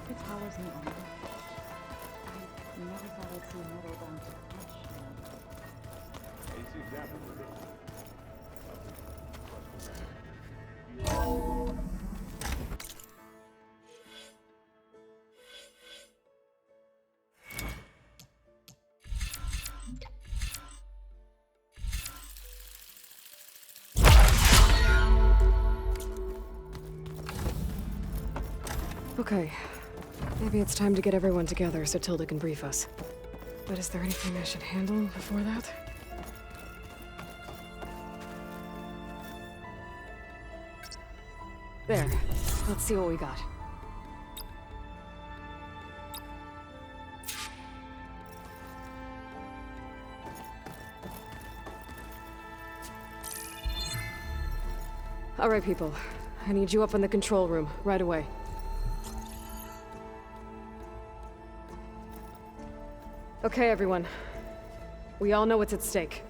the towers in the armor? I never thought I'd see metal down to flesh. AC damage released. Okay. Maybe it's time to get everyone together so Tilda can brief us. But is there anything I should handle before that? There. Let's see what we got. All right, people. I need you up in the control room, right away. Okay, everyone. We all know what's at stake.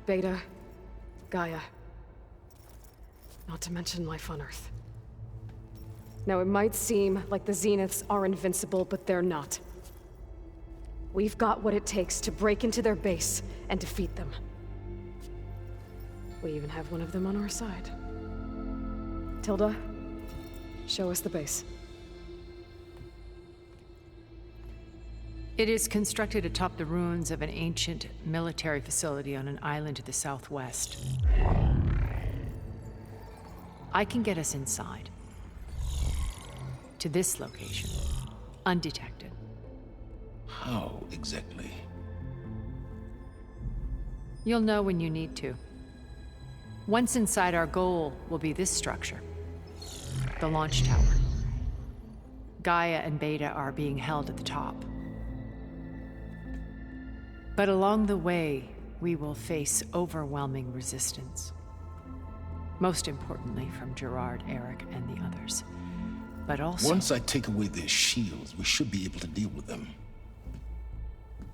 Beta, Gaia. Not to mention life on Earth. Now, it might seem like the Zeniths are invincible, but they're not. We've got what it takes to break into their base and defeat them. We even have one of them on our side. Tilda, show us the base. It is constructed atop the ruins of an ancient military facility on an island to the southwest. I can get us inside. To this location. Undetected. How exactly? You'll know when you need to. Once inside, our goal will be this structure. The launch tower. Gaia and Beta are being held at the top. But along the way, we will face overwhelming resistance. Most importantly from Gerard, Eric, and the others. But also... Once I take away their shields, we should be able to deal with them.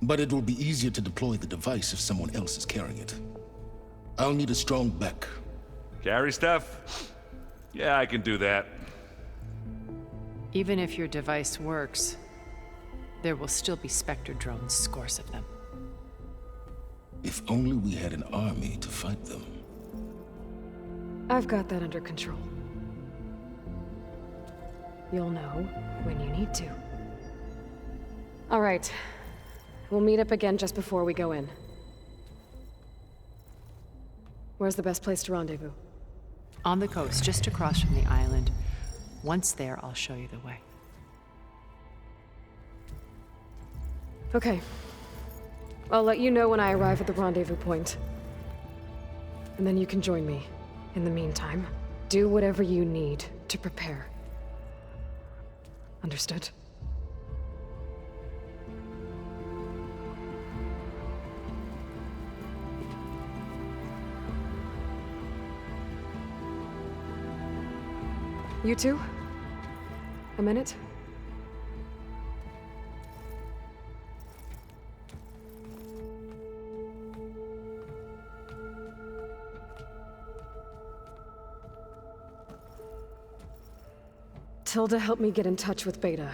But it will be easier to deploy the device if someone else is carrying it. I'll need a strong back. Carry stuff? Yeah, I can do that. Even if your device works, there will still be Spectre drones, scores of them. If only we had an army to fight them. I've got that under control. You'll know when you need to. All right. We'll meet up again just before we go in. Where's the best place to rendezvous? On the coast, just across from the island. Once there, I'll show you the way. Okay. I'll let you know when I arrive at the rendezvous point. And then you can join me. In the meantime, do whatever you need to prepare. Understood? You two? A minute? Tilda helped me get in touch with Beta,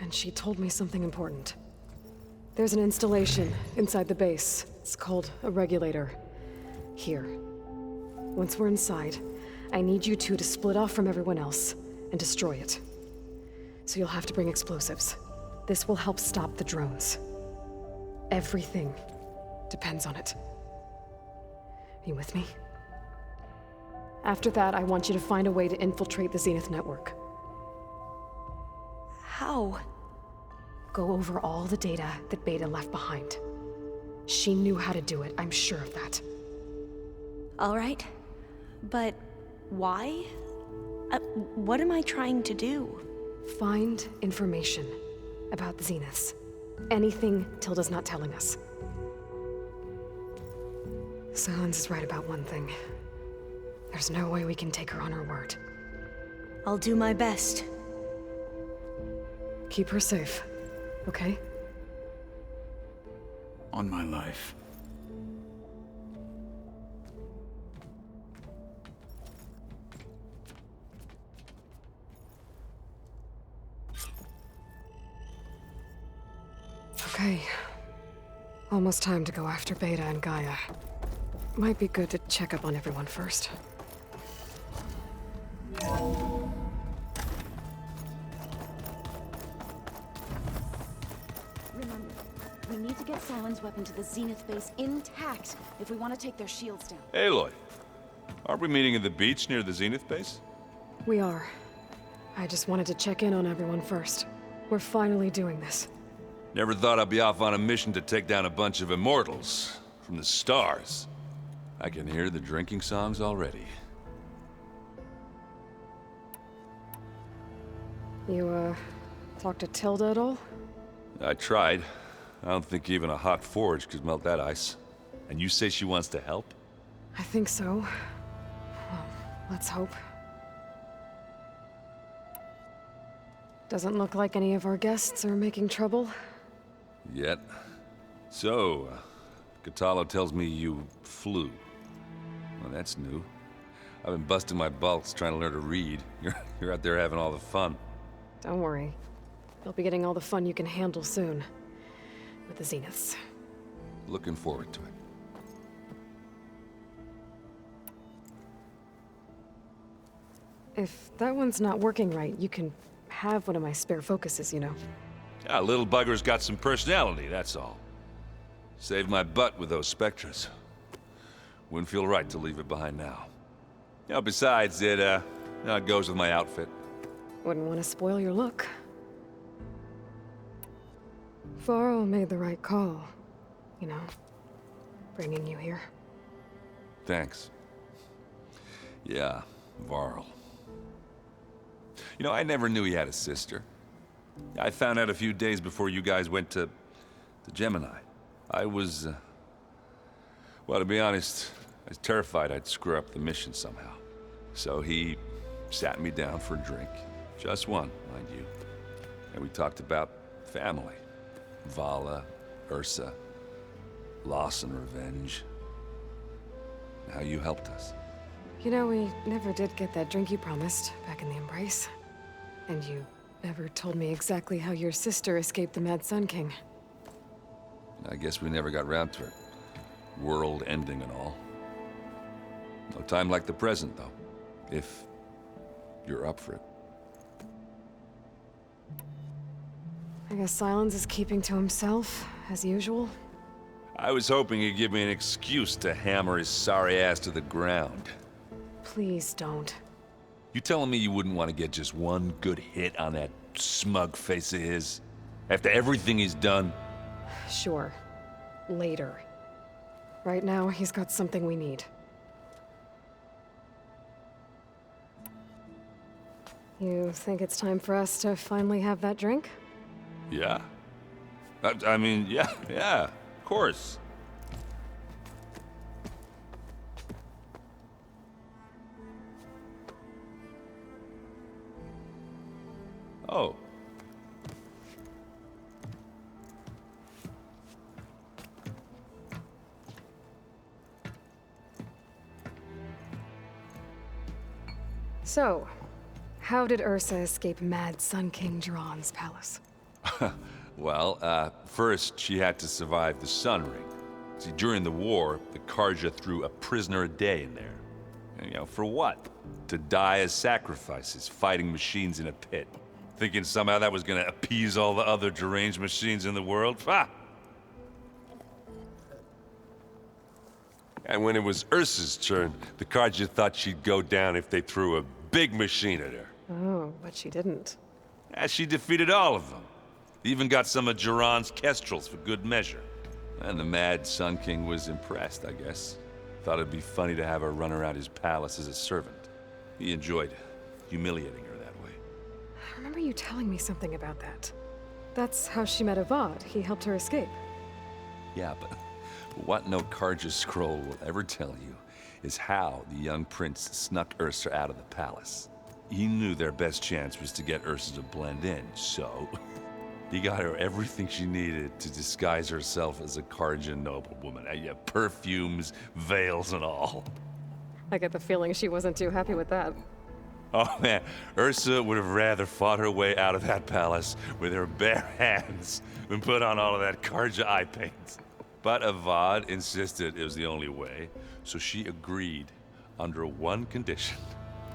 and she told me something important. There's an installation inside the base. It's called a regulator. Here. Once we're inside, I need you two to split off from everyone else and destroy it. So you'll have to bring explosives. This will help stop the drones. Everything depends on it. Are you with me? After that, I want you to find a way to infiltrate the Zenith network. How? Go over all the data that Beta left behind. She knew how to do it, I'm sure of that. All right. But why? What am I trying to do? Find information about the Zeniths. Anything Tilda's not telling us. Silence is right about one thing. There's no way we can take her on her word. I'll do my best. Keep her safe, okay? On my life. Okay. Almost time to go after Beta and Gaia. Might be good to check up on everyone first. Remember, we need to get Sylens' weapon to the Zenith base intact if we want to take their shields down. Aloy, aren't we meeting at the beach near the Zenith base? We are. I just wanted to check in on everyone first. We're finally doing this. Never thought I'd be off on a mission to take down a bunch of immortals from the stars. I can hear the drinking songs already. You, talked to Tilda at all? I tried. I don't think even a hot forge could melt that ice. And you say she wants to help? I think so. Well, let's hope. Doesn't look like any of our guests are making trouble. Yet. So, Kotallo tells me you flew. Well, that's new. I've been busting my balls trying to learn to read. You're out there having all the fun. Don't worry. You'll be getting all the fun you can handle soon. With the Zeniths. Looking forward to it. If that one's not working right, you can have one of my spare focuses, you know. Yeah, little bugger's got some personality, that's all. Saved my butt with those Spectres. Wouldn't feel right to leave it behind now. You know, besides, it goes with my outfit. Wouldn't want to spoil your look. Varl made the right call. You know, bringing you here. Thanks. Yeah, Varl. You know, I never knew he had a sister. I found out a few days before you guys went to Gemini. I was, well, to be honest, I was terrified I'd screw up the mission somehow. So he sat me down for a drink. Just one, mind you. And we talked about family. Vala, Ursa, loss and revenge. And how you helped us. You know, we never did get that drink you promised back in the Embrace. And you never told me exactly how your sister escaped the Mad Sun King. I guess we never got round to it. World ending and all. No time like the present, though. If you're up for it. I guess Sylens is keeping to himself, as usual. I was hoping he'd give me an excuse to hammer his sorry ass to the ground. Please don't. You telling me you wouldn't want to get just one good hit on that smug face of his? After everything he's done? Sure. Later. Right now, he's got something we need. You think it's time for us to finally have that drink? Yeah. I mean, yeah, of course. Oh. So, how did Ursa escape Mad Sun King Jiran's palace? Well, first she had to survive the Sun Ring. See, during the war, the Carja threw a prisoner a day in there. And, you know, for what? To die as sacrifices, fighting machines in a pit. Thinking somehow that was gonna appease all the other deranged machines in the world? Ha! And when it was Ursa's turn, the Carja thought she'd go down if they threw a big machine at her. Oh, but she didn't. As she defeated all of them. Even got some of Jiran's Kestrels for good measure. And the Mad Sun King was impressed, I guess. Thought it'd be funny to have her run around his palace as a servant. He enjoyed humiliating her that way. I remember you telling me something about that. That's how she met Avad. He helped her escape. Yeah, but what no Carja scroll will ever tell you is how the young prince snuck Ursa out of the palace. He knew their best chance was to get Ursa to blend in, so he got her everything she needed to disguise herself as a Carja noblewoman. Yeah, perfumes, veils, and all. I get the feeling she wasn't too happy with that. Oh man, Ursa would have rather fought her way out of that palace with her bare hands than put on all of that Karja eye paint. But Avad insisted it was the only way, so she agreed under one condition.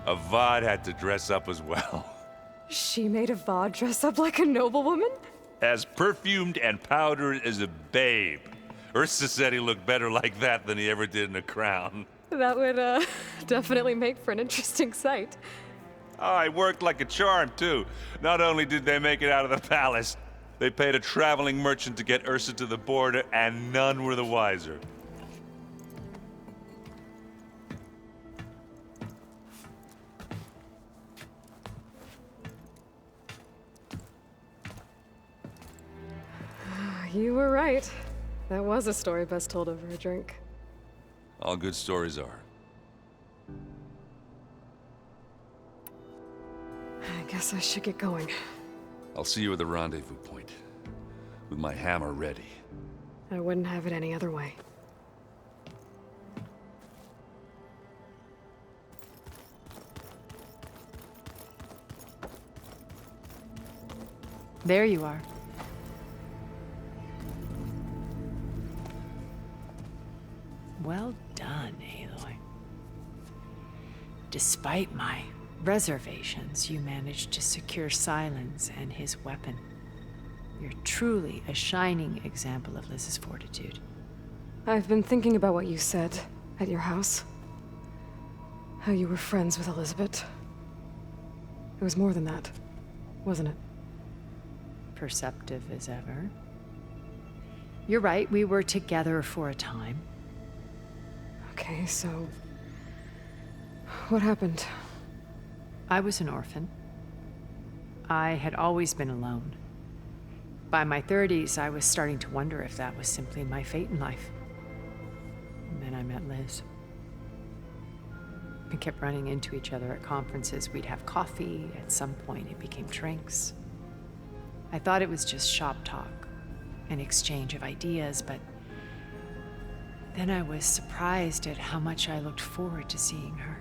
Avad had to dress up as well. She made Avad dress up like a noblewoman? As perfumed and powdered as a babe. Ursa said he looked better like that than he ever did in a crown. That would, definitely make for an interesting sight. Oh, it worked like a charm, too. Not only did they make it out of the palace, they paid a traveling merchant to get Ursa to the border, and none were the wiser. You were right. That was a story best told over a drink. All good stories are. I guess I should get going. I'll see you at the rendezvous point, with my hammer ready. I wouldn't have it any other way. There you are. Well done, Aloy. Despite my reservations, you managed to secure Silence and his weapon. You're truly a shining example of Liz's fortitude. I've been thinking about what you said at your house. How you were friends with Elizabeth. It was more than that, wasn't it? Perceptive as ever. You're right, we were together for a time. Okay, so... what happened? I was an orphan. I had always been alone. By my 30s, I was starting to wonder if that was simply my fate in life. And then I met Liz. We kept running into each other at conferences. We'd have coffee. At some point, it became drinks. I thought it was just shop talk, an exchange of ideas, but then I was surprised at how much I looked forward to seeing her.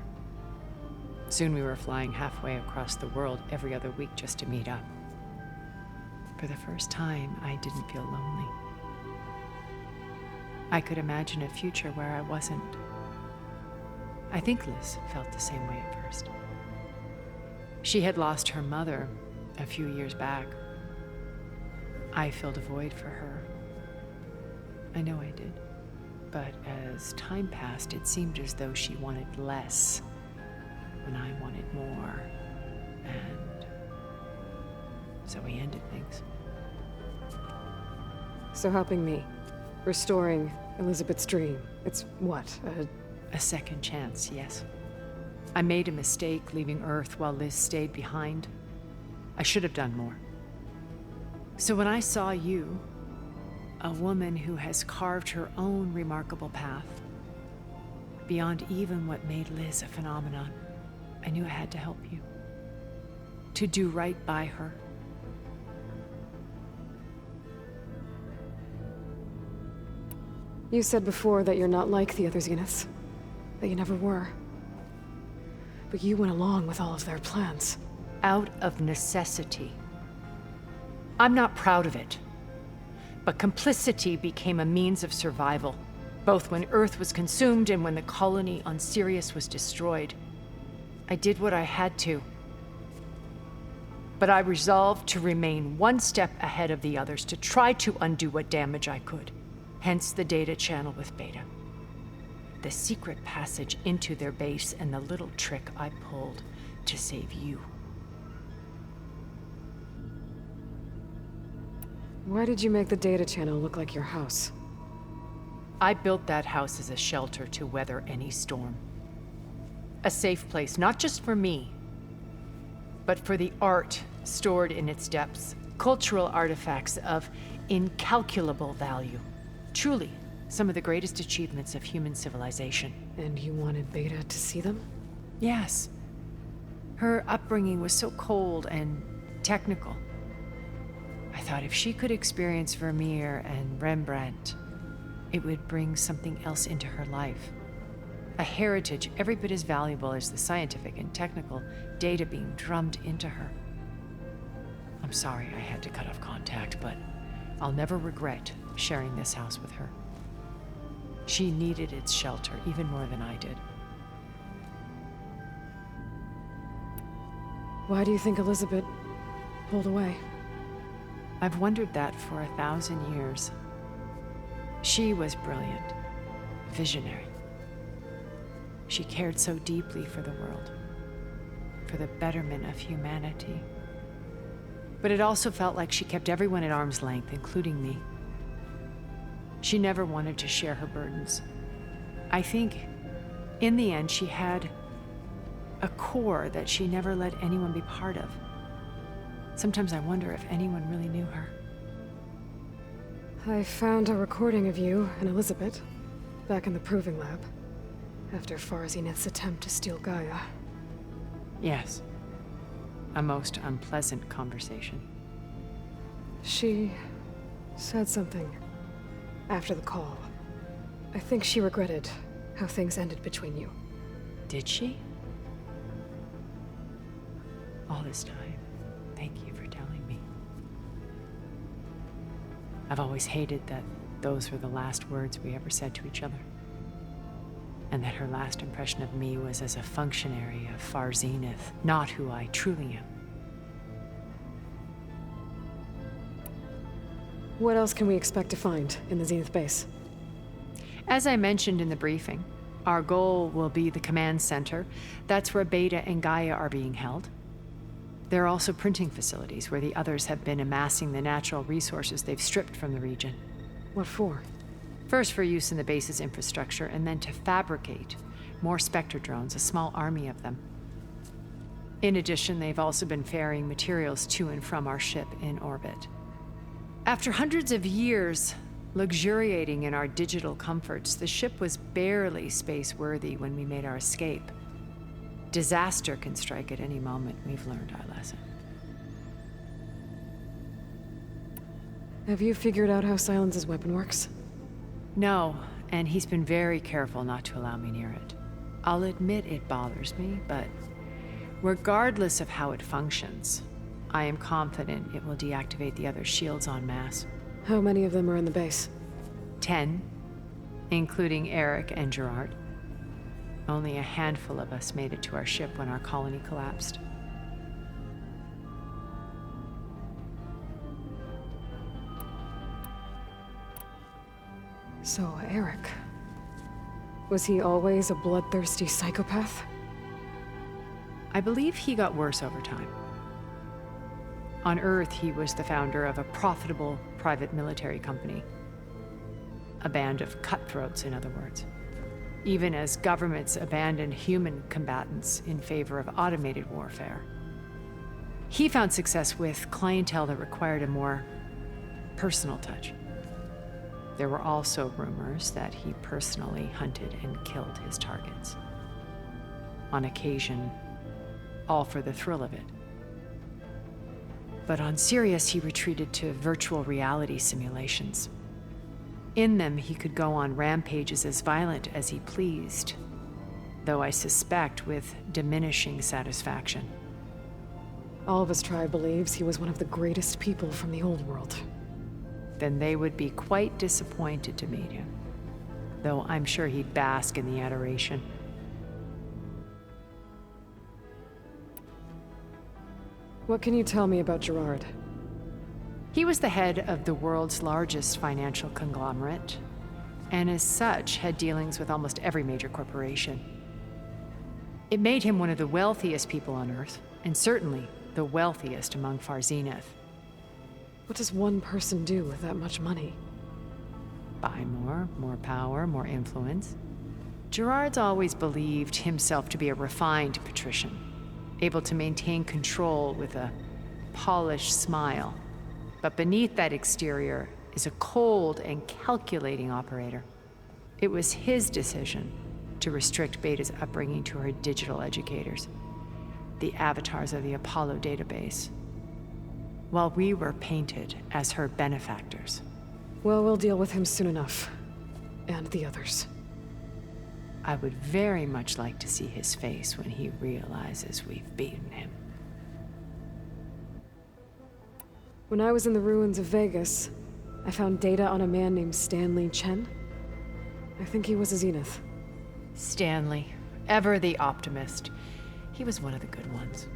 Soon we were flying halfway across the world every other week just to meet up. For the first time, I didn't feel lonely. I could imagine a future where I wasn't. I think Liz felt the same way at first. She had lost her mother a few years back. I filled a void for her. I know I did. But as time passed, it seemed as though she wanted less when I wanted more. And so we ended things. So helping me. Restoring Elizabeth's dream. It's what, A second chance, yes. I made a mistake leaving Earth while Liz stayed behind. I should have done more. So when I saw you, a woman who has carved her own remarkable path, beyond even what made Liz a phenomenon, I knew I had to help you. To do right by her. You said before that you're not like the other Zeniths. That you never were. But you went along with all of their plans. Out of necessity. I'm not proud of it. But complicity became a means of survival, both when Earth was consumed and when the colony on Sirius was destroyed. I did what I had to. But I resolved to remain one step ahead of the others, to try to undo what damage I could. Hence the data channel with Beta. The secret passage into their base and the little trick I pulled to save you. Why did you make the data channel look like your house? I built that house as a shelter to weather any storm. A safe place, not just for me, but for the art stored in its depths. Cultural artifacts of incalculable value. Truly, some of the greatest achievements of human civilization. And you wanted Beta to see them? Yes. Her upbringing was so cold and technical. I thought if she could experience Vermeer and Rembrandt, it would bring something else into her life. A heritage every bit as valuable as the scientific and technical data being drummed into her. I'm sorry I had to cut off contact, but I'll never regret sharing this house with her. She needed its shelter even more than I did. Why do you think Elizabeth pulled away? I've wondered that for 1,000 years. She was brilliant, visionary. She cared so deeply for the world, for the betterment of humanity. But it also felt like she kept everyone at arm's length, including me. She never wanted to share her burdens. I think, in the end, she had a core that she never let anyone be part of. Sometimes I wonder if anyone really knew her. I found a recording of you and Elizabeth back in the proving lab after Far Zenith's attempt to steal Gaia. Yes. A most unpleasant conversation. She said something after the call. I think she regretted how things ended between you. Did she? All this time, thank you for telling me. I've always hated that those were the last words we ever said to each other. And that her last impression of me was as a functionary of Far Zenith, not who I truly am. What else can we expect to find in the Zenith base? As I mentioned in the briefing, our goal will be the command center. That's where Beta and Gaia are being held. There are also printing facilities where the others have been amassing the natural resources they've stripped from the region. What for? First for use in the base's infrastructure, and then to fabricate more Spectre drones, a small army of them. In addition, they've also been ferrying materials to and from our ship in orbit. After hundreds of years luxuriating in our digital comforts, the ship was barely space-worthy when we made our escape. Disaster can strike at any moment. We've learned our lesson. Have you figured out how Silence's weapon works? No, and he's been very careful not to allow me near it. I'll admit it bothers me, but regardless of how it functions, I am confident it will deactivate the other shields en masse. How many of them are in the base? 10, including Eric and Gerard. Only a handful of us made it to our ship when our colony collapsed. So, Eric. Was he always a bloodthirsty psychopath? I believe he got worse over time. On Earth, he was the founder of a profitable private military company. A band of cutthroats, in other words. Even as governments abandoned human combatants in favor of automated warfare. He found success with clientele that required a more personal touch. There were also rumors that he personally hunted and killed his targets. On occasion, all for the thrill of it. But on Sirius, he retreated to virtual reality simulations. In them, he could go on rampages as violent as he pleased, though I suspect with diminishing satisfaction. All of his tribe believes he was one of the greatest people from the old world. Then they would be quite disappointed to meet him, though I'm sure he'd bask in the adoration. What can you tell me about Gerard? He was the head of the world's largest financial conglomerate, and as such had dealings with almost every major corporation. It made him one of the wealthiest people on Earth, and certainly the wealthiest among Far Zenith. What does one person do with that much money? Buy more power, more influence. Gerard's always believed himself to be a refined patrician, able to maintain control with a polished smile. But beneath that exterior is a cold and calculating operator. It was his decision to restrict Beta's upbringing to her digital educators, the avatars of the Apollo database, while we were painted as her benefactors. Well, we'll deal with him soon enough. And the others. I would very much like to see his face when he realizes we've beaten him. When I was in the ruins of Vegas, I found data on a man named Stanley Chen. I think he was a Zenith. Stanley, ever the optimist. He was one of the good ones.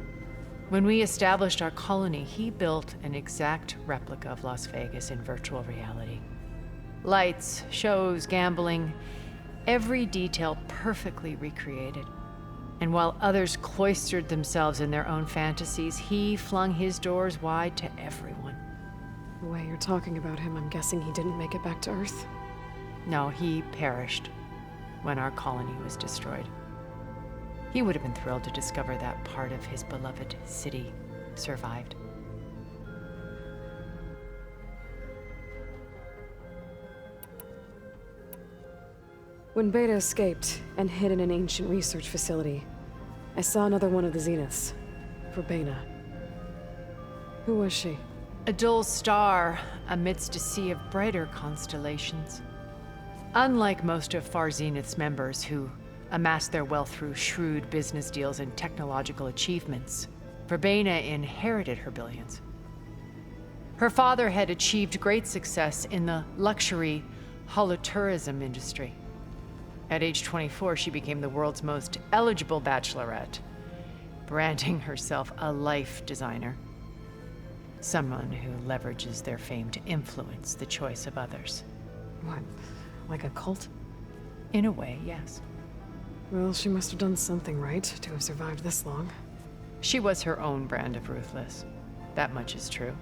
When we established our colony, he built an exact replica of Las Vegas in virtual reality. Lights, shows, gambling, every detail perfectly recreated. And while others cloistered themselves in their own fantasies, he flung his doors wide to everyone. The way you're talking about him, I'm guessing he didn't make it back to Earth. No, he perished when our colony was destroyed. He would have been thrilled to discover that part of his beloved city survived. When Beta escaped and hid in an ancient research facility, I saw another one of the Zeniths, Verbena. Who was she? A dull star amidst a sea of brighter constellations. Unlike most of Far Zenith's members who amassed their wealth through shrewd business deals and technological achievements, Verbena inherited her billions. Her father had achieved great success in the luxury holotourism industry. At age 24, she became the world's most eligible bachelorette, branding herself a life designer. Someone who leverages their fame to influence the choice of others. What, like a cult? In a way, yes. Well, she must have done something right to have survived this long. She was her own brand of ruthless. That much is true.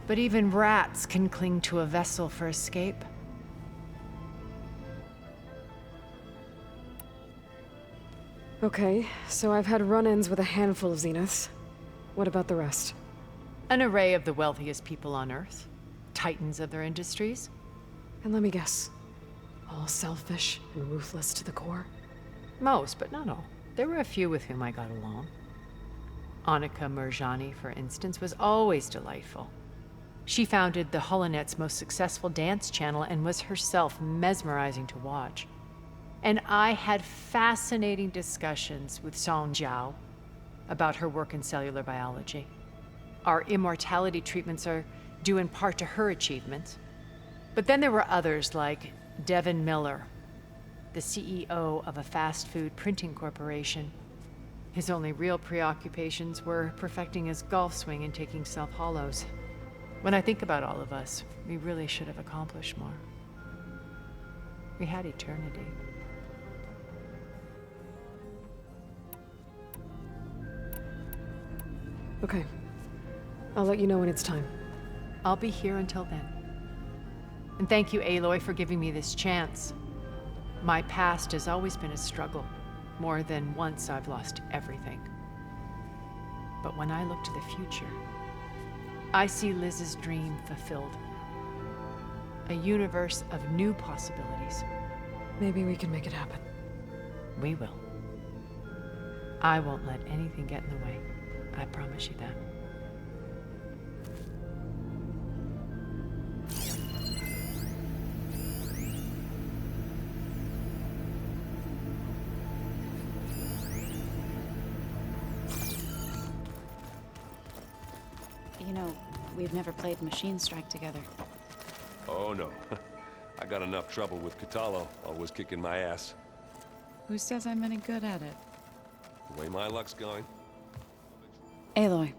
But even rats can cling to a vessel for escape. Okay, so I've had run-ins with a handful of Zeniths. What about the rest? An array of the wealthiest people on Earth. Titans of their industries. And let me guess, all selfish and ruthless to the core? Most, but not all. There were a few with whom I got along. Annika Murjani, for instance, was always delightful. She founded the Holonet's most successful dance channel and was herself mesmerizing to watch. And I had fascinating discussions with Song Jiao about her work in cellular biology. Our immortality treatments are due in part to her achievements. But then there were others like Devin Miller, the CEO of a fast food printing corporation. His only real preoccupations were perfecting his golf swing and taking self-hollows. When I think about all of us, we really should have accomplished more. We had eternity. Okay. I'll let you know when it's time. I'll be here until then. And thank you, Aloy, for giving me this chance. My past has always been a struggle. More than once I've lost everything. But when I look to the future, I see Liz's dream fulfilled. A universe of new possibilities. Maybe we can make it happen. We will. I won't let anything get in the way. I promise you that. You know, we've never played Machine Strike together. Oh, no. I got enough trouble with Kotallo, always kicking my ass. Who says I'm any good at it? The way my luck's going. Aloy,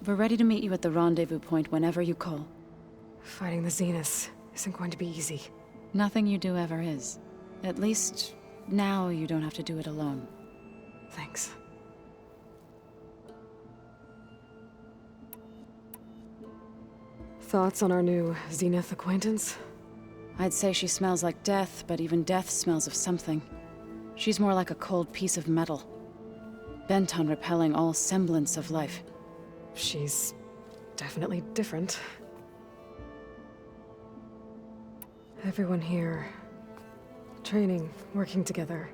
we're ready to meet you at the rendezvous point whenever you call. Fighting the Zeniths isn't going to be easy. Nothing you do ever is. At least, now you don't have to do it alone. Thanks. Thoughts on our new Zenith acquaintance? I'd say she smells like death, but even death smells of something. She's more like a cold piece of metal, bent on repelling all semblance of life. She's definitely different. Everyone here, training, working together.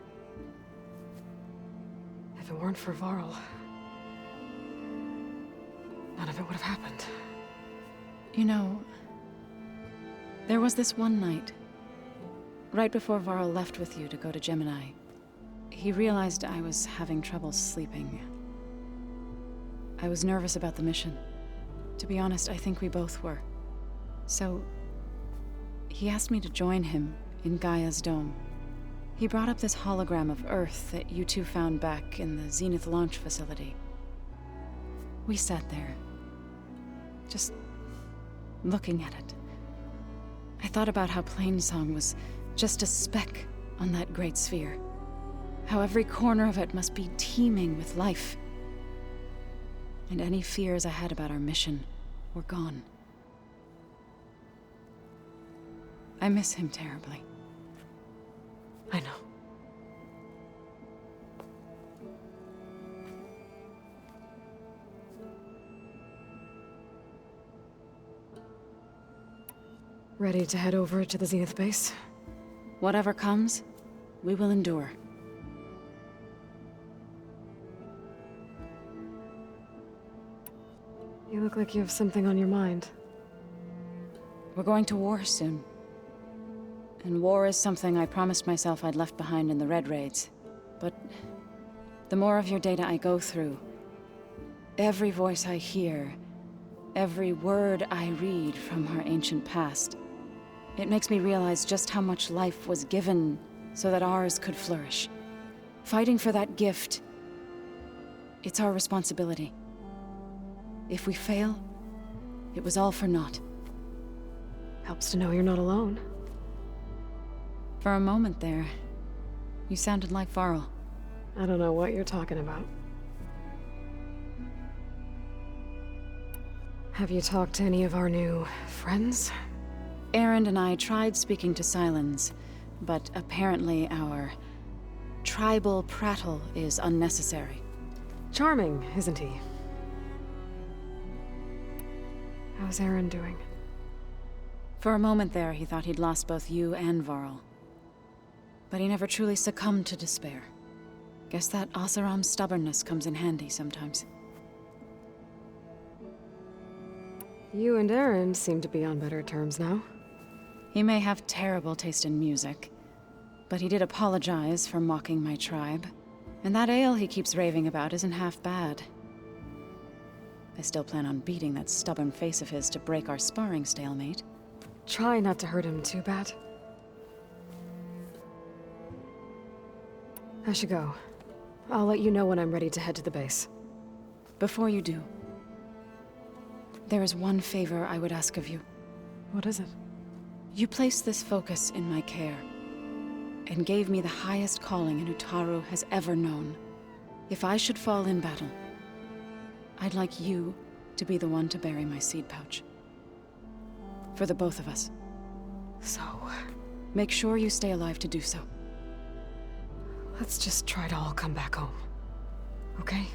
If it weren't for Varl, none of it would have happened. You know, there was this one night, Right before Varl left with you to go to Gemini, he realized I was having trouble sleeping. I was nervous about the mission. To be honest, I think we both were. So, he asked me to join him in Gaia's dome. He brought up this hologram of Earth that you two found back in the Zenith launch facility. We sat there, just looking at it. I thought about how Plainsong was just a speck on that great sphere. How every corner of it must be teeming with life. And any fears I had about our mission were gone. I miss him terribly. I know. Ready to head over to the Zenith base? Whatever comes, we will endure. You look like you have something on your mind. We're going to war soon. And war is something I promised myself I'd left behind in the Red Raids. But the more of your data I go through, every voice I hear, every word I read from our ancient past, it makes me realize just how much life was given so that ours could flourish. Fighting for that gift, it's our responsibility. If we fail, it was all for naught. Helps to know you're not alone. For a moment there, you sounded like Varl. I don't know what you're talking about. Have you talked to any of our new friends? Erend and I tried speaking to Sylens, but apparently our tribal prattle is unnecessary. Charming, isn't he? How's Erend doing? For a moment there, he thought he'd lost both you and Varl. But he never truly succumbed to despair. Guess that Oseram's stubbornness comes in handy sometimes. You and Erend seem to be on better terms now. He may have terrible taste in music, but he did apologize for mocking my tribe. And that ale he keeps raving about isn't half bad. I still plan on beating that stubborn face of his to break our sparring stalemate. Try not to hurt him too bad. I should go. I'll let you know when I'm ready to head to the base. Before you do, there is one favor I would ask of you. What is it? You placed this focus in my care, and gave me the highest calling an Utaru has ever known. If I should fall in battle, I'd like you to be the one to bury my seed pouch. For the both of us. So, make sure you stay alive to do so. let's just try to all come back home. Okay?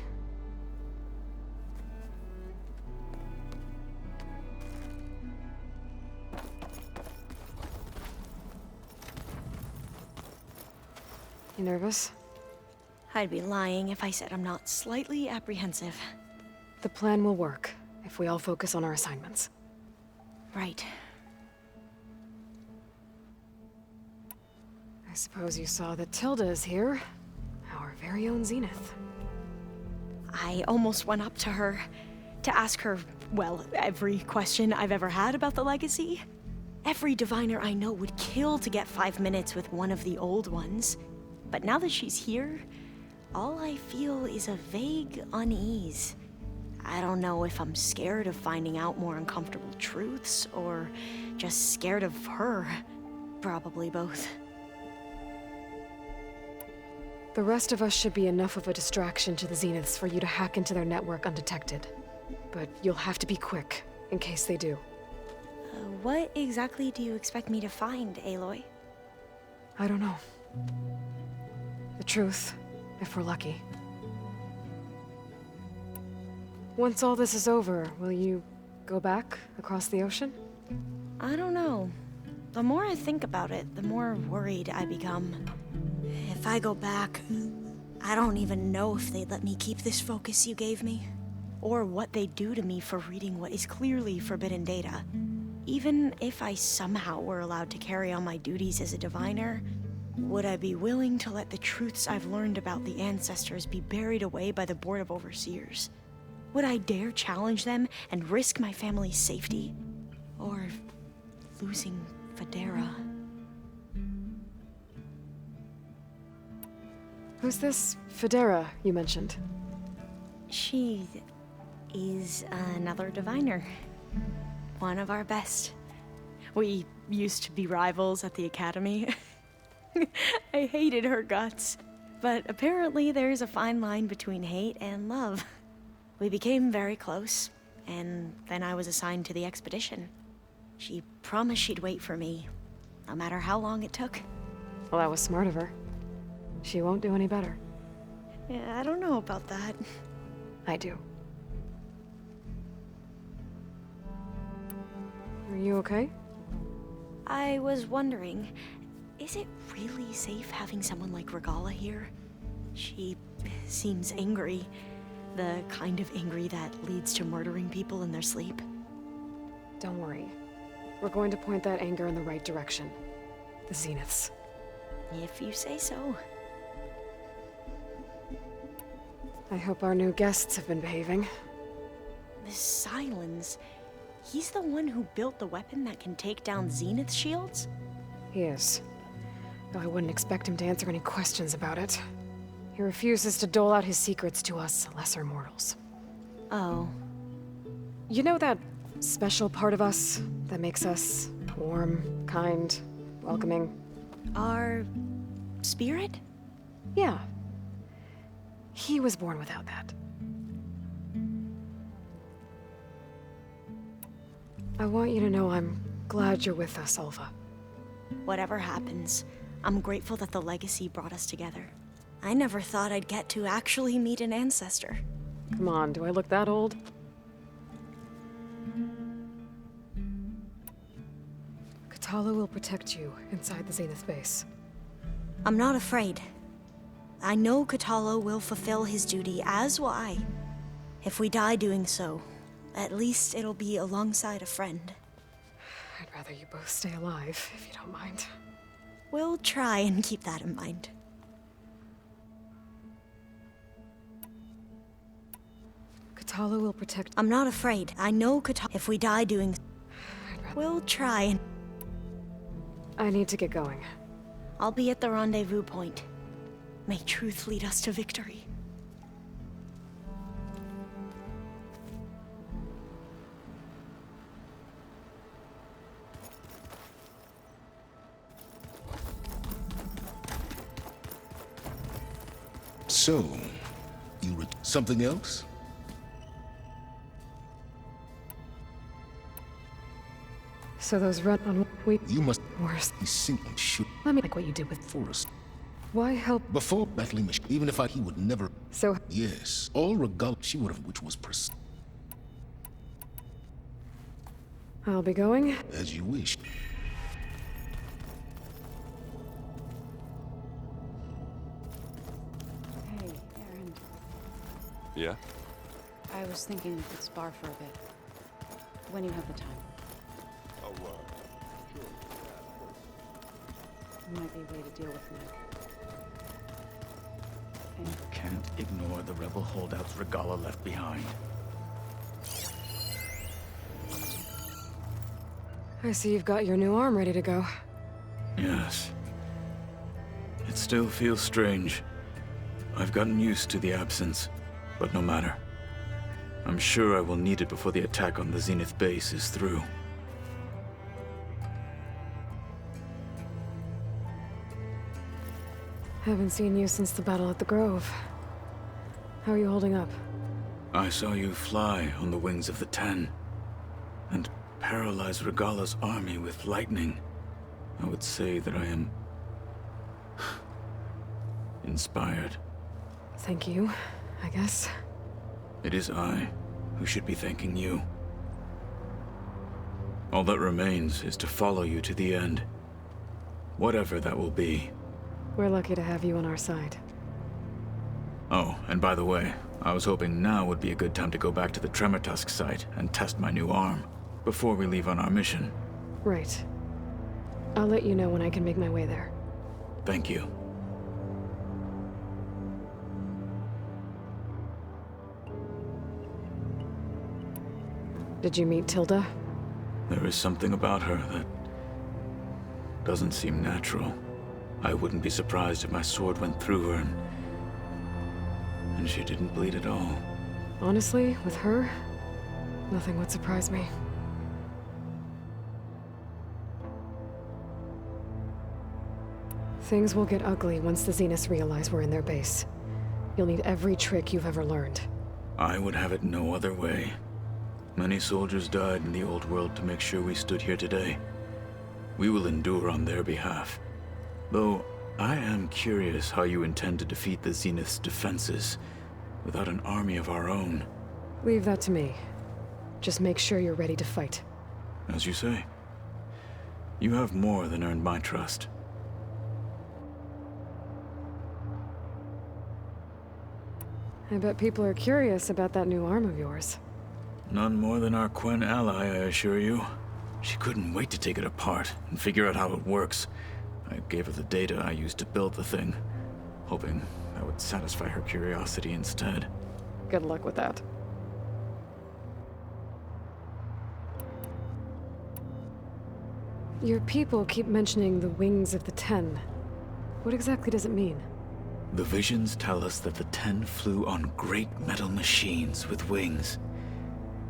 You nervous? I'd be lying if I said I'm not slightly apprehensive. The plan will work if we all focus on our assignments. Right. I suppose you saw that Tilda is here. Our very own Zenith. I almost went up to her to ask her, well, every question I've ever had about the legacy. Every diviner I know would kill to get 5 minutes with one of the old ones. But now that she's here, all I feel is a vague unease. I don't know if I'm scared of finding out more uncomfortable truths, or just scared of her. Probably both. The rest of us should be enough of a distraction to the Zeniths for you to hack into their network undetected. But you'll have to be quick, in case they do. What exactly do you expect me to find, Aloy? I don't know. The truth, if we're lucky. Once all this is over, will you go back across the ocean? I don't know. The more I think about it, the more worried I become. If I go back, I don't even know if they'd let me keep this focus you gave me, or what they'd do to me for reading what is clearly forbidden data. Even if I somehow were allowed to carry on my duties as a diviner, would I be willing to let the truths I've learned about the ancestors be buried away by the Board of Overseers? Would I dare challenge them and risk my family's safety? Or losing Federa? Who's this Federa you mentioned? She is another diviner. One of our best. We used to be rivals at the academy. I hated her guts. But apparently there's a fine line between hate and love. We became very close, and then I was assigned to the expedition. She promised she'd wait for me, no matter how long it took. Well, that was smart of her. She won't do any better. Yeah, I don't know about that. I do. Are you okay? I was wondering, is it really safe having someone like Regalla here? She seems angry. The kind of angry that leads to murdering people in their sleep. Don't worry. We're going to point that anger in the right direction. The Zeniths. If you say so. I hope our new guests have been behaving. This Silence, he's the one who built the weapon that can take down Zenith shields? He is. Though I wouldn't expect him to answer any questions about it. He refuses to dole out his secrets to us lesser mortals. Oh. You know that special part of us that makes us warm, kind, welcoming? Our spirit? Yeah. He was born without that. I want you to know I'm glad you're with us, Ulva. Whatever happens, I'm grateful that the legacy brought us together. I never thought I'd get to actually meet an ancestor. Come on, do I look that old? Katala will protect you inside the Zenith base. I'm not afraid. I know Katala will fulfill his duty, as will I. If we die doing so, at least it'll be alongside a friend. I'd rather you both stay alive, if you don't mind. We'll try and keep that in mind. Katala will protect— I'm not afraid. I know Katala— If we die doing— We'll try and— I need to get going. I'll be at the rendezvous point. May truth lead us to victory. So, something else? So those red on You must worse. be sinking shoot Let me like what you did with Forrest. Why help? Before battling Mish, even if he would never. So Yes, all Regalla she would have, which was I'll be going. as you wish. Hey, Aaron. Yeah? I was thinking we could spar for a bit. When you have the time. Might be a way to deal with me. Can't ignore the rebel holdouts Regalla left behind. I see you've got your new arm ready to go. Yes. It still feels strange. I've gotten used to the absence, but no matter. I'm sure I will need it before the attack on the Zenith base is through. Haven't seen you since the battle at the Grove. How are you holding up? I saw you fly on the wings of the Ten, and paralyze Regalla's army with lightning. I would say that I am inspired. Thank you, I guess. It is I who should be thanking you. All that remains is to follow you to the end. Whatever that will be. We're lucky to have you on our side. Oh, and by the way, I was hoping now would be a good time to go back to the Tremortusk site and test my new arm. before we leave on our mission. Right. I'll let you know when I can make my way there. Thank you. Did you meet Tilda? There is something about her that doesn't seem natural. I wouldn't be surprised if my sword went through her and she didn't bleed at all. Honestly, with her, nothing would surprise me. Things will get ugly once the Zeniths realize we're in their base. You'll need every trick you've ever learned. I would have it no other way. Many soldiers died in the old world to make sure we stood here today. We will endure on their behalf. Though, I am curious how you intend to defeat the Zenith's defenses without an army of our own. Leave that to me. Just make sure you're ready to fight. As you say. You have more than earned my trust. I bet people are curious about that new arm of yours. None more than our Quen ally, I assure you. She couldn't wait to take it apart and figure out how it works. I gave her the data I used to build the thing, hoping that would satisfy her curiosity instead. Good luck with that. Your people keep mentioning the wings of the Ten. What exactly does it mean? The visions tell us that the Ten flew on great metal machines with wings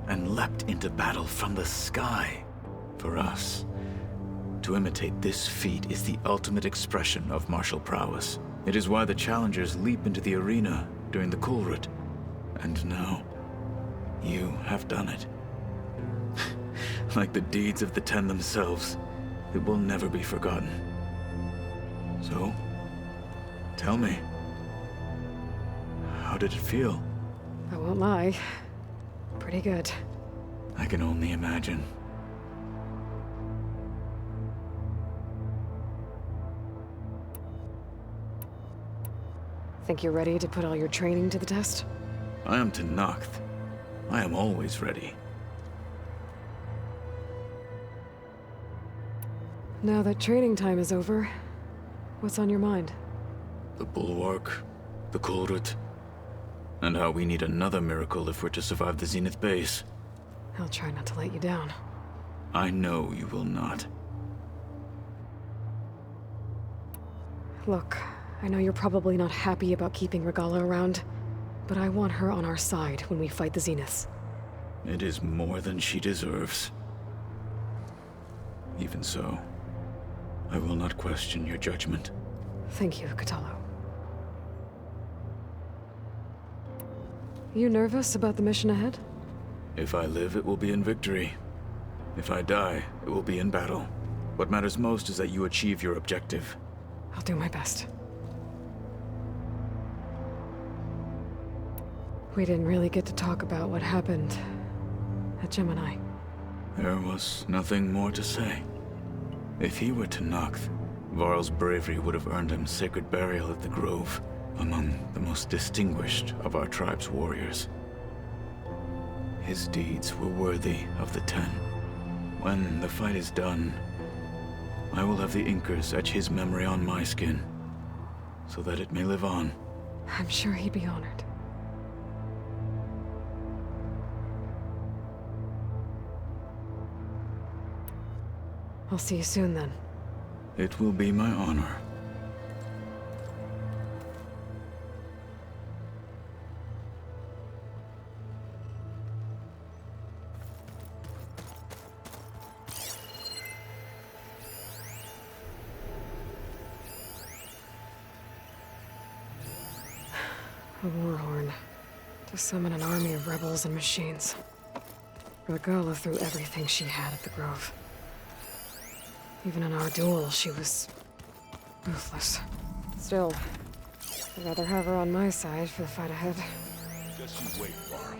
and leapt into battle from the sky. For us, to imitate this feat is the ultimate expression of martial prowess. It is why the challengers leap into the arena during the Kulrut. And now, you have done it. Like the deeds of the Ten themselves, it will never be forgotten. So, tell me, how did it feel? I won't lie. Pretty good. I can only imagine. Think you're ready to put all your training to the test? I am Tenakth. I am always ready. Now that training time is over, what's on your mind? The Bulwark, the Kulrut, and how we need another miracle if we're to survive the Zenith base. I'll try not to let you down. I know you will not. Look, I know you're probably not happy about keeping Regalla around, but I want her on our side when we fight the Zeniths. It is more than she deserves. Even so, I will not question your judgment. Thank you, Kotallo. You nervous about the mission ahead? If I live, it will be in victory. If I die, it will be in battle. What matters most is that you achieve your objective. I'll do my best. We didn't really get to talk about what happened at Gemini. There was nothing more to say. If he were Tenakth, Varl's bravery would have earned him sacred burial at the Grove, among the most distinguished of our tribe's warriors. His deeds were worthy of the Ten. When the fight is done, I will have the Inkers etch his memory on my skin, so that it may live on. I'm sure he'd be honored. I'll see you soon, then. It will be my honor. A warhorn. To summon an army of rebels and machines. Regalla threw everything she had at the Grove. Even in our duel, she was ruthless. Still, I'd rather have her on my side for the fight ahead. Just you wait, Varl.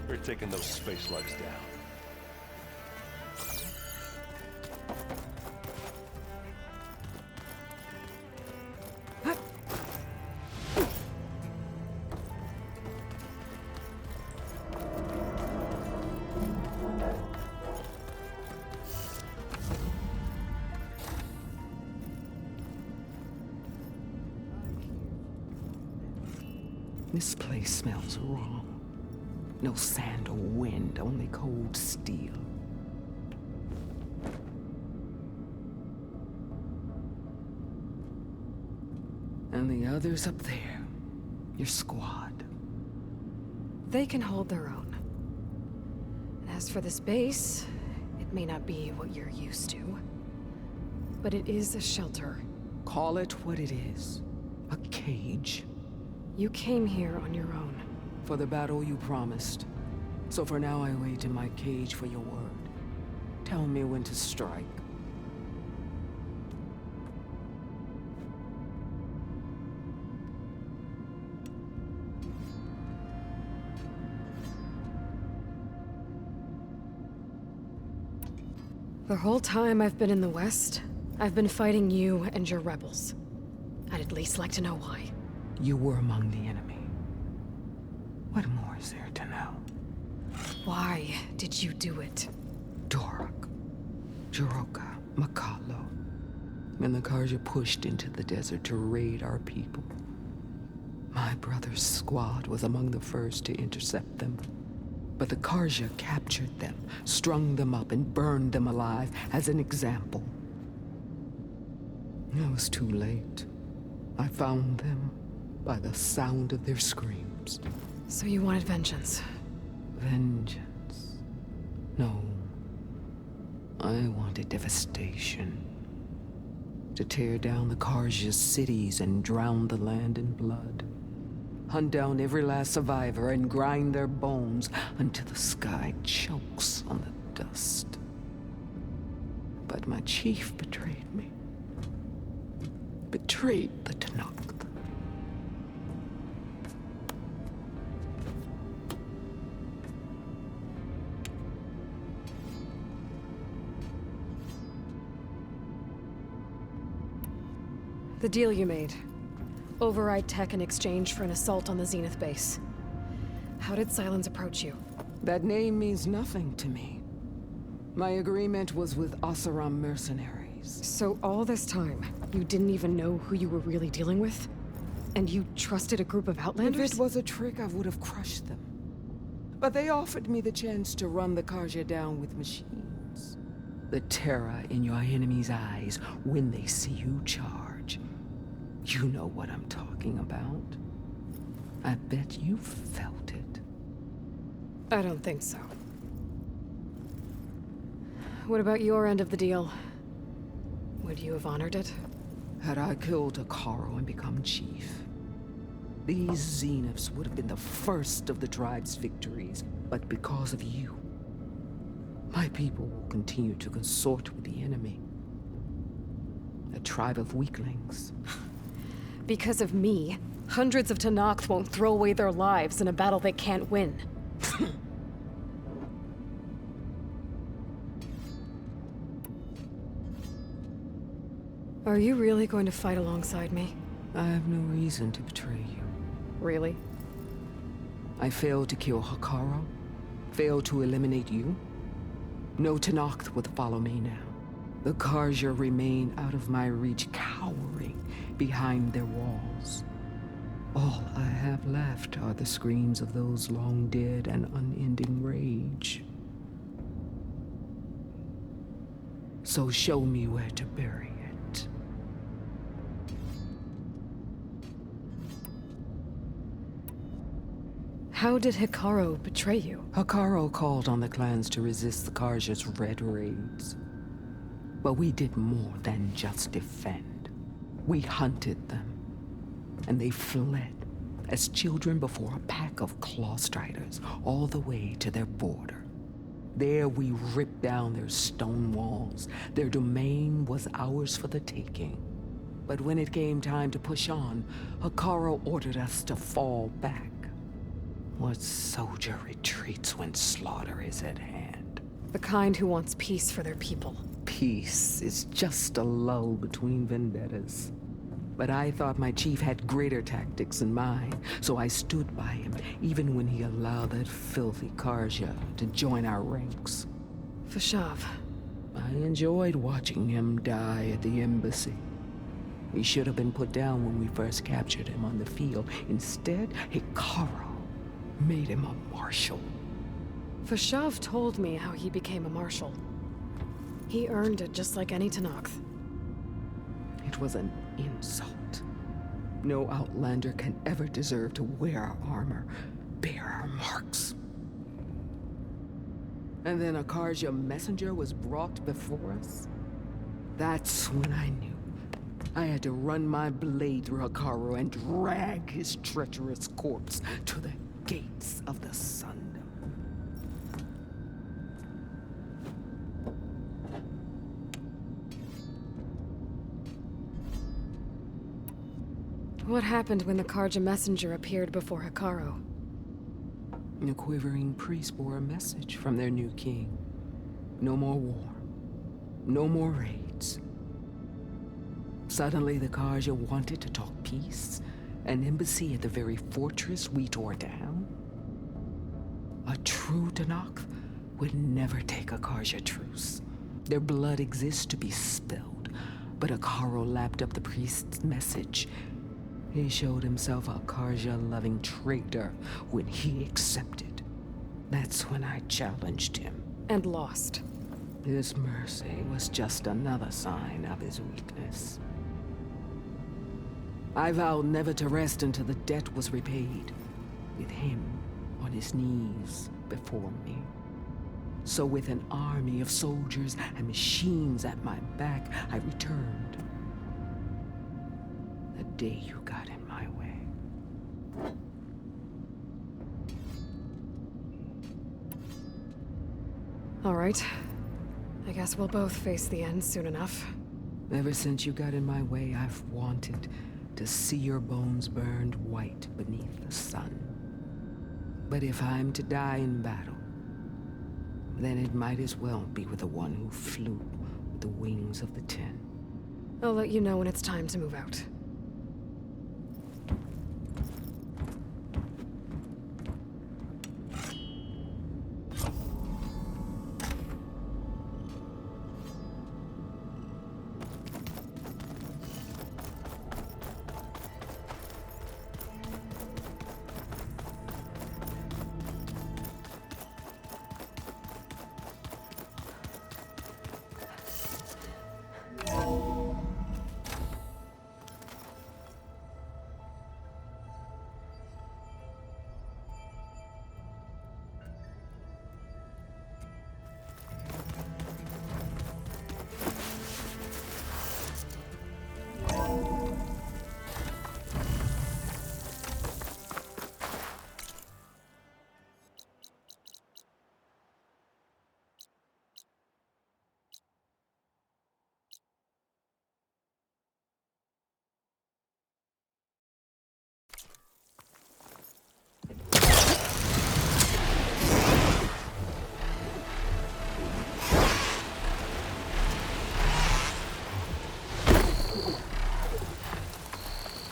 We're taking those space slugs down. This place smells wrong. No sand or wind, only cold steel. And the others up there, your squad. They can hold their own. And as for this base, it may not be what you're used to, but it is a shelter. Call it what it is. A cage. You came here on your own. For the battle you promised. So for now I wait in my cage for your word. Tell me when to strike. The whole time I've been in the West, I've been fighting you and your rebels. I'd at least like to know why. You were among the enemy. What more is there to know? Why did you do it? Dorak, Jiroka, Makalo, and the Karja pushed into the desert to raid our people. My brother's squad was among the first to intercept them. But the Karja captured them, strung them up, and burned them alive as an example. It was too late. I found them by the sound of their screams. So you wanted vengeance? Vengeance? No. I wanted devastation. To tear down the Karja's cities and drown the land in blood. Hunt down every last survivor and grind their bones until the sky chokes on the dust. But my chief betrayed me. Betrayed the Tenakth. The deal you made. Override tech in exchange for an assault on the Zenith base. How did Sylens approach you? That name means nothing to me. My agreement was with Oseram mercenaries. So all this time, you didn't even know who you were really dealing with? And you trusted a group of Outlanders? If it was a trick, I would have crushed them. But they offered me the chance to run the Karja down with machines. The terror in your enemy's eyes when they see you charge. You know what I'm talking about. I bet you felt it. I don't think so. What about your end of the deal? Would you have honored it? Had I killed Hekarro and become chief, these Zeniths would have been the first of the tribe's victories. But because of you, my people will continue to consort with the enemy. A tribe of weaklings. Because of me, hundreds of Tenakth won't throw away their lives in a battle they can't win. Are you really going to fight alongside me? I have no reason to betray you. Really? I failed to kill Hekarro, failed to eliminate you. No Tenakth would follow me now. The Karja remain out of my reach, cowering behind their walls. All I have left are the screams of those long dead and unending rage. So show me where to bury it. How did Hekarro betray you? Hekarro called on the clans to resist the Karja's red raids. But we did more than just defend. We hunted them, and they fled as children before a pack of claw striders all the way to their border. There we ripped down their stone walls. Their domain was ours for the taking. But when it came time to push on, Hekarro ordered us to fall back. What soldier retreats when slaughter is at hand? The kind who wants peace for their people. Peace is just a lull between vendettas. But I thought my chief had greater tactics in mind, so I stood by him, even when he allowed that filthy Karja to join our ranks. Fashav. I enjoyed watching him die at the embassy. He should have been put down when we first captured him on the field. Instead, Hikaru made him a marshal. Vashav told me how he became a marshal. He earned it just like any Tenakth. It was an insult. No Outlander can ever deserve to wear our armor, bear our marks. And then a Karja messenger was brought before us. That's when I knew. I had to run my blade through Hikaru and drag his treacherous corpse to the gates of the Sundom. What happened when the Karja messenger appeared before Hikaru? The quivering priests bore a message from their new king. No more war. No more raids. Suddenly, the Karja wanted to talk peace. An embassy at the very fortress we tore down. A true Tenakth would never take a Karja truce. Their blood exists to be spilled. But Hikaru lapped up the priest's message. He showed himself a Karja-loving traitor when he accepted. That's when I challenged him. And lost. His mercy was just another sign of his weakness. I vowed never to rest until the debt was repaid, with him on his knees before me. So with an army of soldiers and machines at my back, I returned. The day you got in my way. All right. I guess we'll both face the end soon enough. Ever since you got in my way, I've wanted to see your bones burned white beneath the sun. But if I'm to die in battle, then it might as well be with the one who flew with the wings of the Ten. I'll let you know when it's time to move out.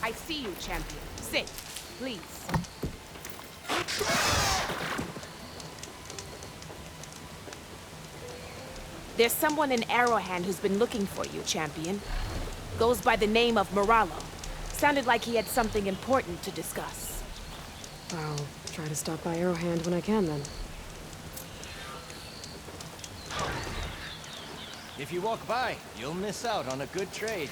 I see you, champion. Sit, please. There's someone in Arrowhand who's been looking for you, champion. Goes by the name of Moralo. Sounded like he had something important to discuss. I'll try to stop by Arrowhand when I can, then. If you walk by, you'll miss out on a good trade.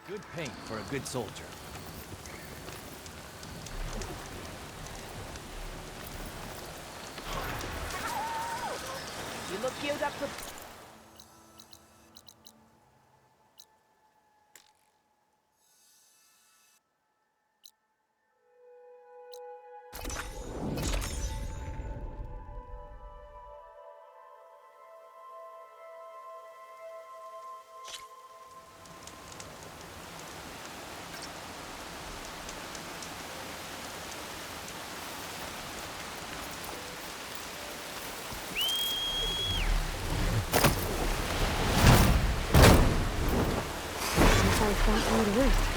Good paint for a good soldier. You look geared up for... I thought you'd rift.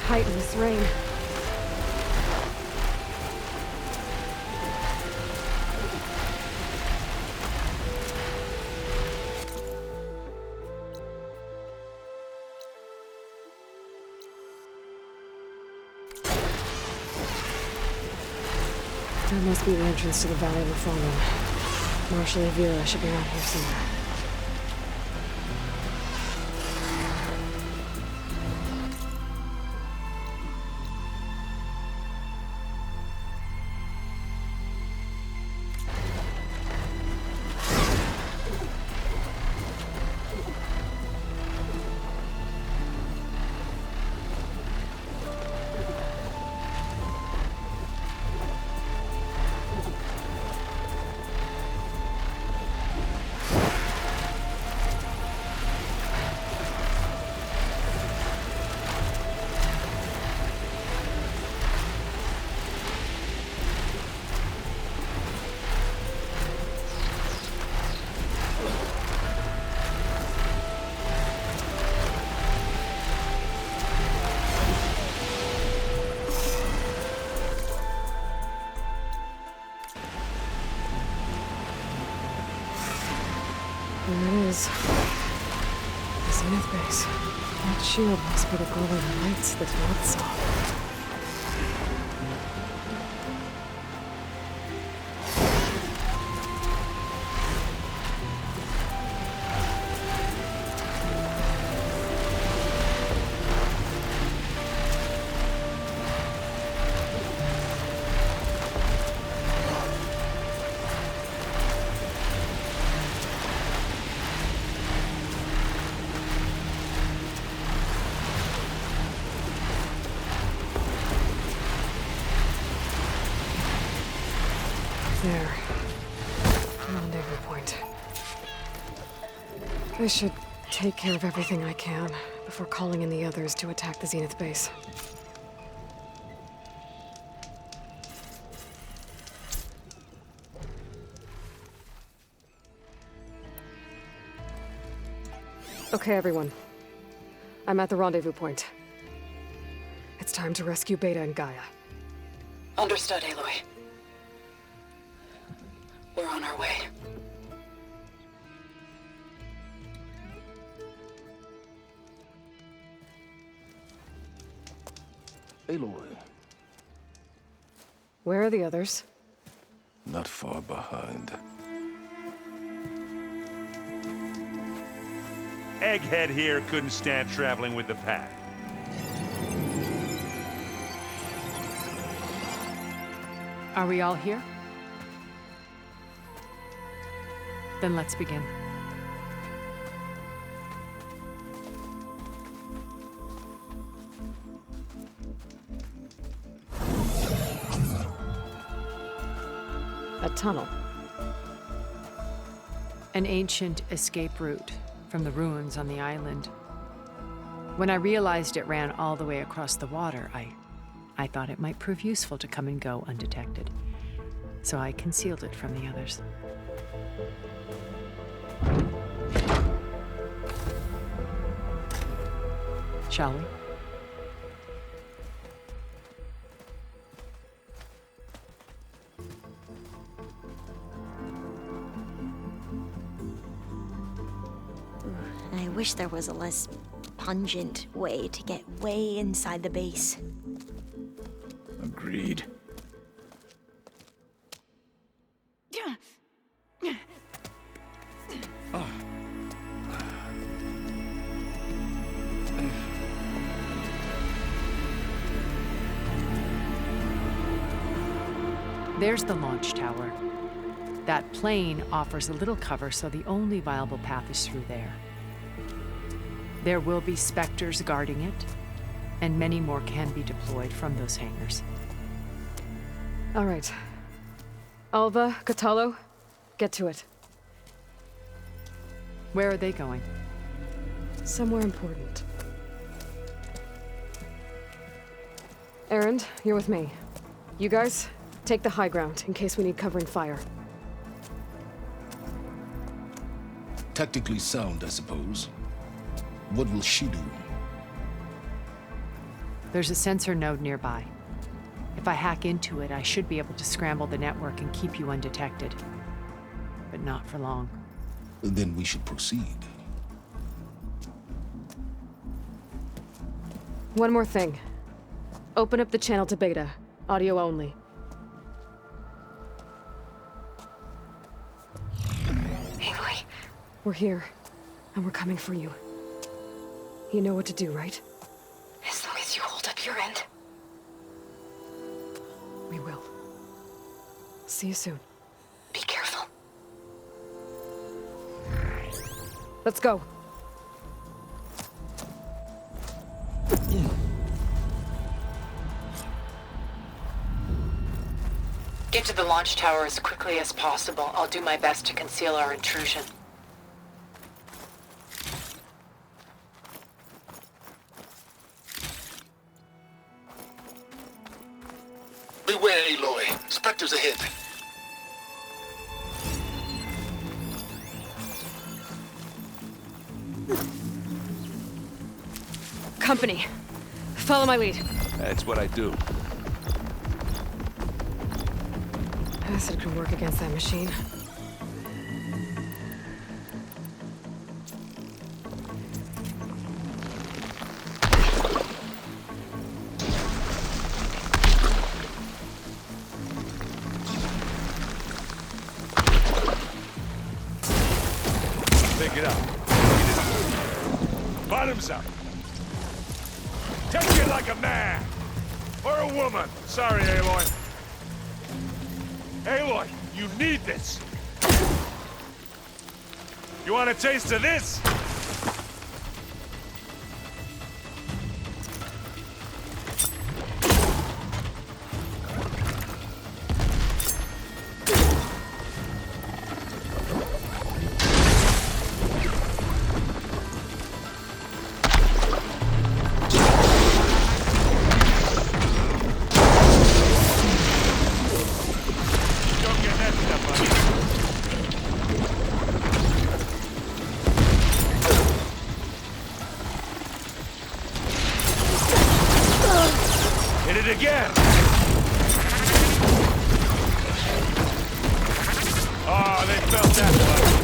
Tight in this rain. There must be the entrance to the Valley of Lafonda. Marshal Avira should be around here somewhere. There it is. The Zenith base. That shield must be the glowing lights that Rod saw. There. Rendezvous point. I should take care of everything I can before calling in the others to attack the Zenith base. Okay, everyone. I'm at the rendezvous point. It's time to rescue Beta and Gaia. Understood, Aloy. We're on our way. Aloy, Where are the others? not far behind. Egghead here couldn't stand traveling with the pack. Are we all here? Then let's begin. A tunnel. An ancient escape route from the ruins on the island. When I realized it ran all the way across the water, I thought it might prove useful to come and go undetected. So I concealed it from the others. shall we? I wish there was a less pungent way to get way inside the base. Agreed. There's the launch tower. That plane offers a little cover, so the only viable path is through there. There will be Spectres guarding it, and many more can be deployed from those hangars. All right. Alva, Catalo, get to it. Where are they going? Somewhere important. Erend, you're with me. You guys, take the high ground in case we need covering fire. Tactically sound, I suppose. What will she do? There's a sensor node nearby. If I hack into it, I should be able to scramble the network and keep you undetected. But not for long. Then we should proceed. One more thing. Open up the channel to Beta. Audio only. Aloy, we're here, and we're coming for you. You know what to do, right? As long as you hold up your end. We will. See you soon. Be careful. Let's go. Get to the launch tower as quickly as possible. I'll do my best to conceal our intrusion. Beware, Aloy. Spectres ahead. Company. Follow my lead. That's what I do. Acid could work against that machine. Pick it up. Bottoms up. Take it like a man. Or a woman. Sorry, Aloy. Aloy, you need this. You want a taste of this? Hit it again! Oh, they felt that one.